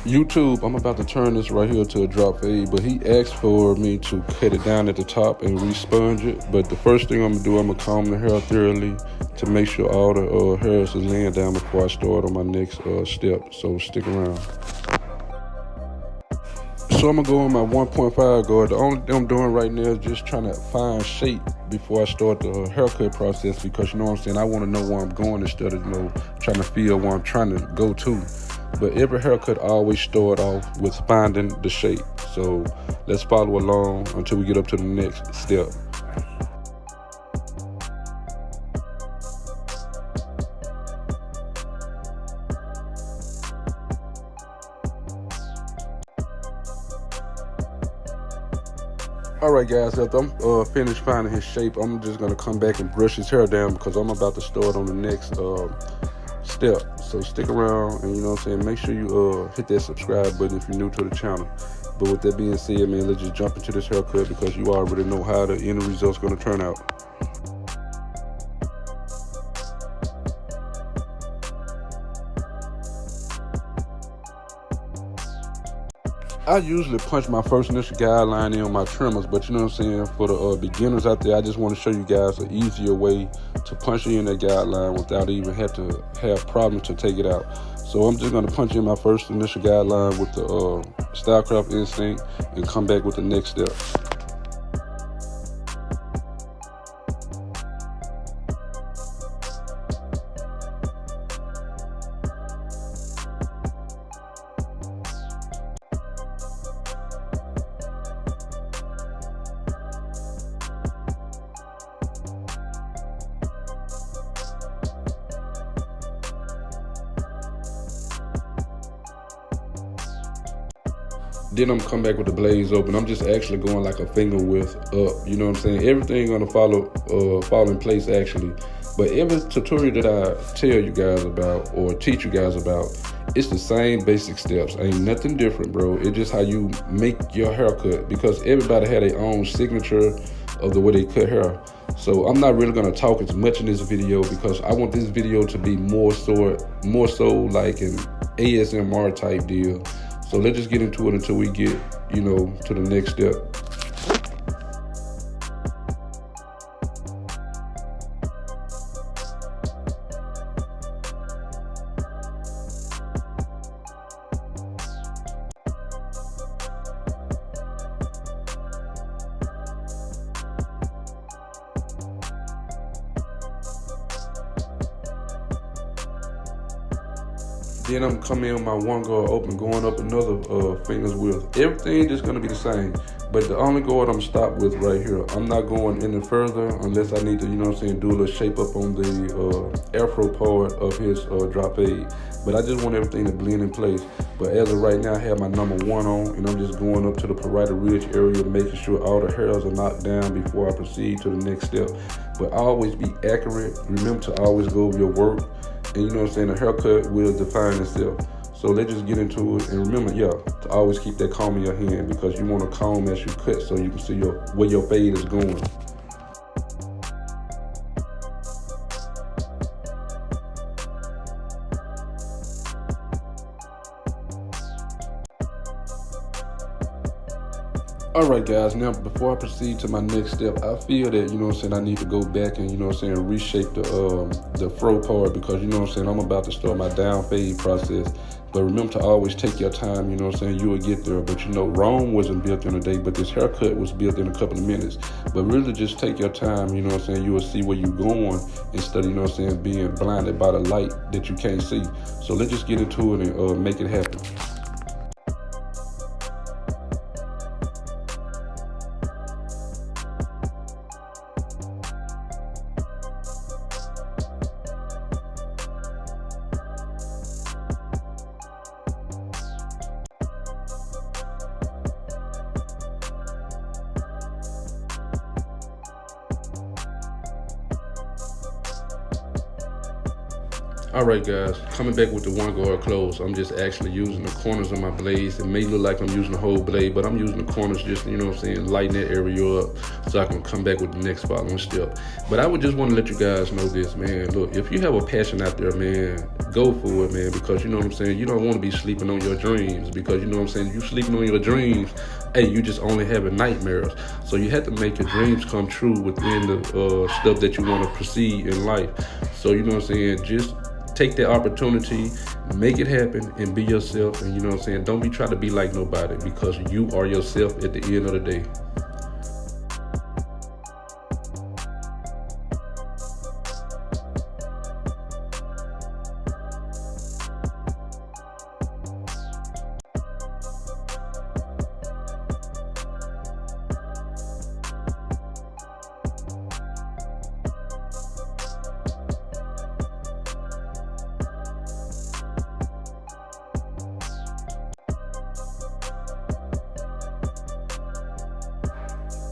YouTube, I'm about to turn this right here to a drop fade, but he asked for me to cut it down at the top and responge it. But the first thing I'm gonna do, I'm gonna comb the hair thoroughly to make sure all the hairs is laying down before I start on my next step. So stick around. So I'm gonna go on my 1.5 guard. The only thing I'm doing right now is just trying to find shape before I start the haircut process, because you know what I'm saying, I want to know where I'm going instead of trying to feel where I'm trying to go to. But every haircut always start off with finding the shape. So let's follow along until we get up to the next step. Alright guys, after I'm finished finding his shape, I'm just going to come back and brush his hair down because I'm about to start on the next step. So stick around and you know what I'm saying, make sure you hit that subscribe button if you're new to the channel. But with that being said, man, let's just jump into this haircut because you already know how the end result's going to turn out. I usually punch my first initial guideline in on my trimmers, but you know what I'm saying, for the beginners out there, I just want to show you guys an easier way to punch in that guideline without even have to have problems to take it out. So I'm just going to punch in my first initial guideline with the Stylecraft Instinct and come back with the next step. Then I'm come back with the blades open. I'm just actually going like a finger width up. You know what I'm saying? Everything gonna fall in place actually. But every tutorial that I tell you guys about or teach you guys about, it's the same basic steps. Ain't nothing different, bro. It's just how you make your haircut, because everybody had their own signature of the way they cut hair. So I'm not really gonna talk as much in this video because I want this video to be more so like an ASMR type deal. So let's just get into it until we get, to the next step. Then I'm coming in with my one guard open, going up another finger's width. Everything is gonna be the same, but the only guard I'm stopped with right here. I'm not going any further unless I need to, do a little shape up on the afro part of his drop fade. But I just want everything to blend in place. But as of right now, I have my number 1 on, and I'm just going up to the parietal ridge area, making sure all the hairs are knocked down before I proceed to the next step. But always be accurate. Remember to always go over your work. And you know what I'm saying, the haircut will define itself. So let's just get into it. And remember, to always keep that comb in your hand, because you want to comb as you cut so you can see where your fade is going. Alright guys, now before I proceed to my next step, I feel that, I need to go back and, reshape the fro part, because, I'm about to start my down fade process. But remember to always take your time, you will get there. But Rome wasn't built in a day, but this haircut was built in a couple of minutes. But really just take your time, you will see where you're going instead of, being blinded by the light that you can't see. So let's just get into it and make it happen. All right, guys, coming back with the one guard close. I'm just actually using the corners of my blades. It may look like I'm using the whole blade, but I'm using the corners just, you know what I'm saying, lighten that area up so I can come back with the next following step. But I would just want to let you guys know this, man. Look, if you have a passion out there, man, go for it, man, because you know what I'm saying, you don't want to be sleeping on your dreams, because you know what I'm saying, you sleeping on your dreams, hey, you just only having nightmares. So you have to make your dreams come true within the stuff that you want to proceed in life. So you know what I'm saying, just take that opportunity, make it happen, and be yourself. And you know what I'm saying, don't be trying to be like nobody, because you are yourself at the end of the day.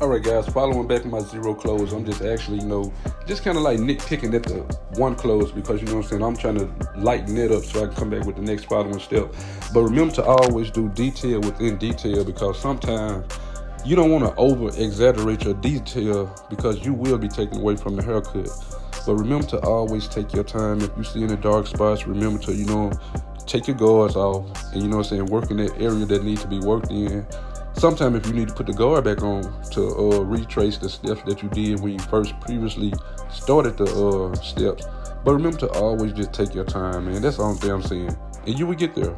All right, guys, following back my zero close, I'm just actually, just kind of like nitpicking at the one close, because, you know what I'm saying, I'm trying to lighten it up so I can come back with the next following step. But remember to always do detail within detail, because sometimes you don't want to over-exaggerate your detail, because you will be taken away from the haircut. But remember to always take your time. If you see any dark spots, remember to, take your guards off and, you know what I'm saying, work in that area that needs to be worked in. Sometimes if you need to put the guard back on to retrace the steps that you did when you first previously started the steps. But remember to always just take your time, man. That's the only thing I'm saying. And you will get there.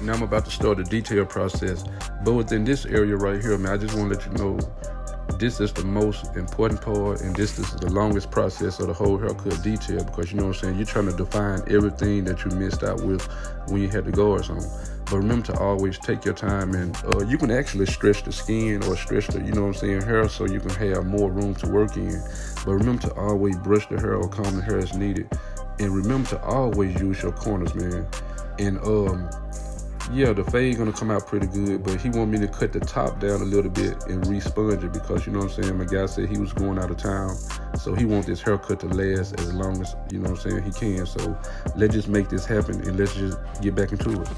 Now I'm about to start the detail process. But within this area right here, man, I just want to let you know, this is the most important part, and this is the longest process of the whole haircut detail, because you know what I'm saying, you're trying to define everything that you missed out with when you had the guards on. But remember to always take your time, and you can actually stretch the skin or stretch the, you know what I'm saying, hair, so you can have more room to work in. But remember to always brush the hair or comb the hair as needed. And remember to always use your corners, man. And yeah, the fade gonna come out pretty good, but he want me to cut the top down a little bit and re-sponge it, because you know what I'm saying, my guy said he was going out of town, so he want this haircut to last as long as, you know what I'm saying, he can. So let's just make this happen, and let's just get back into it.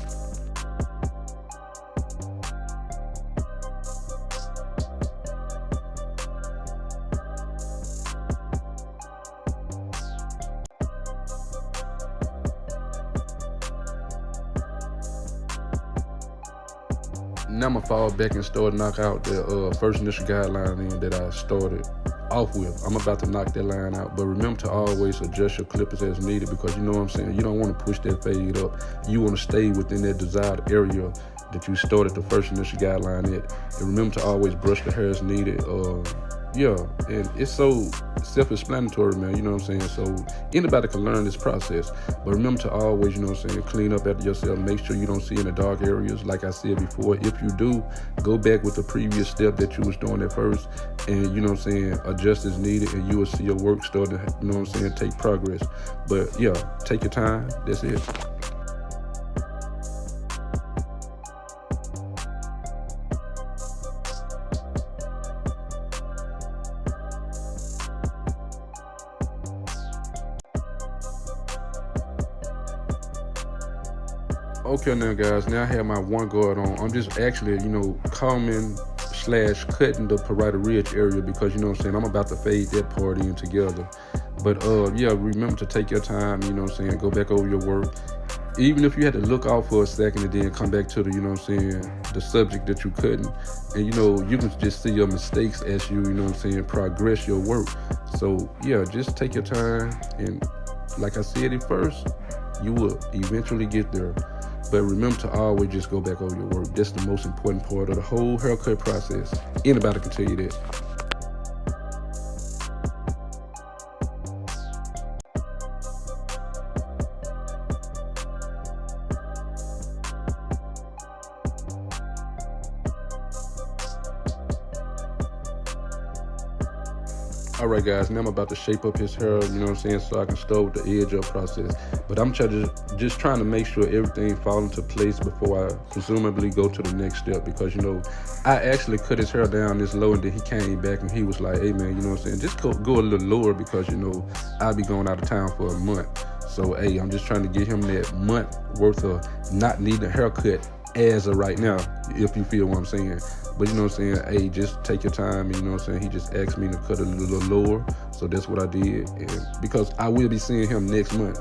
Now I'm gonna fall back and start knock out the first initial guideline in that I started off with. I'm about to knock that line out, but remember to always adjust your clippers as needed, because you know what I'm saying, you don't want to push that fade up. You want to stay within that desired area that you started the first initial guideline at. And remember to always brush the hair as needed. Yeah, and it's so self-explanatory, man, you know what I'm saying? So anybody can learn this process. But remember to always, you know what I'm saying, clean up after yourself. Make sure you don't see any dark areas. Like I said before, if you do, go back with the previous step that you was doing at first, and, you know what I'm saying, adjust as needed, and you will see your work start to, you know what I'm saying, take progress. But yeah, take your time. That's it. Okay, now guys, now I have my one guard on. I'm just actually, combing / cutting the parietal ridge area, because, you know what I'm saying, I'm about to fade that part in together. But yeah, remember to take your time, you know what I'm saying, go back over your work. Even if you had to look off for a second and then come back to the, you know what I'm saying, the subject that you couldn't. And, you can just see your mistakes as you know what I'm saying, progress your work. So yeah, just take your time, and like I said at first, you will eventually get there. But remember to always just go back over your work. That's the most important part of the whole haircut process. Anybody can tell you that. All right, guys, now I'm about to shape up his hair, you know what I'm saying, so I can start with the edge up process. But I'm just trying to make sure everything falls into place before I presumably go to the next step, because, you know, I actually cut his hair down this low, and then he came back and he was like, hey, man, you know what I'm saying, just go a little lower, because, you know, I'll be going out of town for a month. So, hey, I'm just trying to get him that month worth of not needing a haircut as of right now, if you feel what I'm saying. But you know what I'm saying, hey, just take your time, and you know what I'm saying, he just asked me to cut it a little lower, so that's what I did, and because I will be seeing him next month.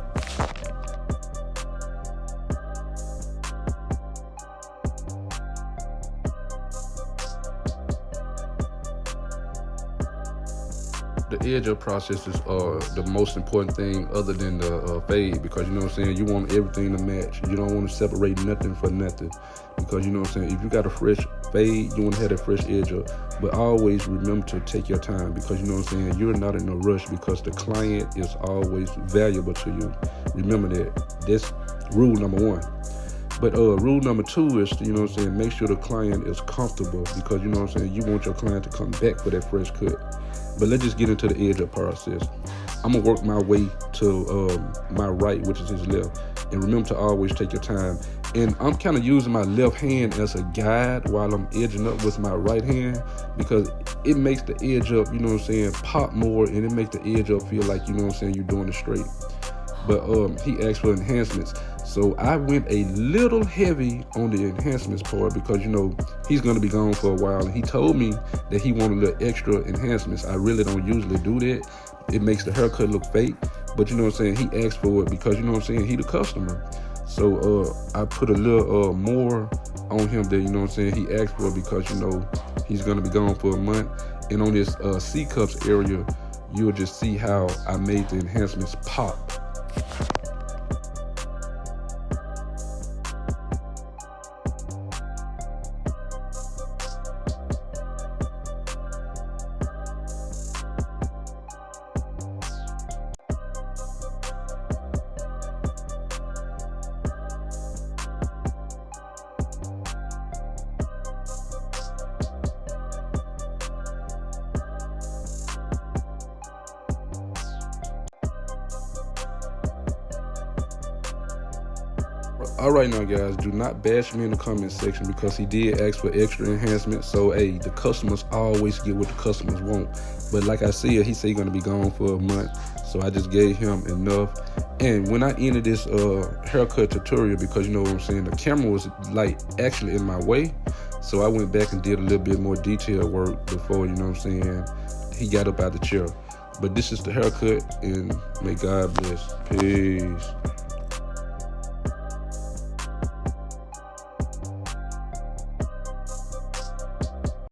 The edge up process is the most important thing other than the fade, because you know what I'm saying, you want everything to match. You don't want to separate nothing for nothing, because you know what I'm saying, if you got a fresh fade, you want to have that fresh edge up. But always remember to take your time, because you know what I'm saying, you're not in a rush, because the client is always valuable to you. Remember that. That's rule number one. But rule number two is, you know what I'm saying, make sure the client is comfortable, because you know what I'm saying, you want your client to come back for that fresh cut. But let's just get into the edge up process. I'm gonna work my way to my right, which is his left. And remember to always take your time. And I'm kind of using my left hand as a guide while I'm edging up with my right hand, because it makes the edge up, you know what I'm saying, pop more, and it makes the edge up feel like, you know what I'm saying, you're doing it straight. But he asked for enhancements. So I went a little heavy on the enhancements part, because, you know, he's going to be gone for a while. And he told me that he wanted a little extra enhancements. I really don't usually do that. It makes the haircut look fake. But, you know what I'm saying, he asked for it because, you know what I'm saying, he the customer. So I put a little more on him that, you know what I'm saying, he asked for, because, you know, he's going to be gone for a month. And on this C-cups area, you'll just see how I made the enhancements pop. All right now, guys, do not bash me in the comment section, because he did ask for extra enhancements. So, hey, the customers always get what the customers want. But like I said, he said he's going to be gone for a month. So I just gave him enough. And when I ended this haircut tutorial, because you know what I'm saying, the camera was like actually in my way. So I went back and did a little bit more detailed work before, you know what I'm saying, he got up out the chair. But this is the haircut, and may God bless. Peace.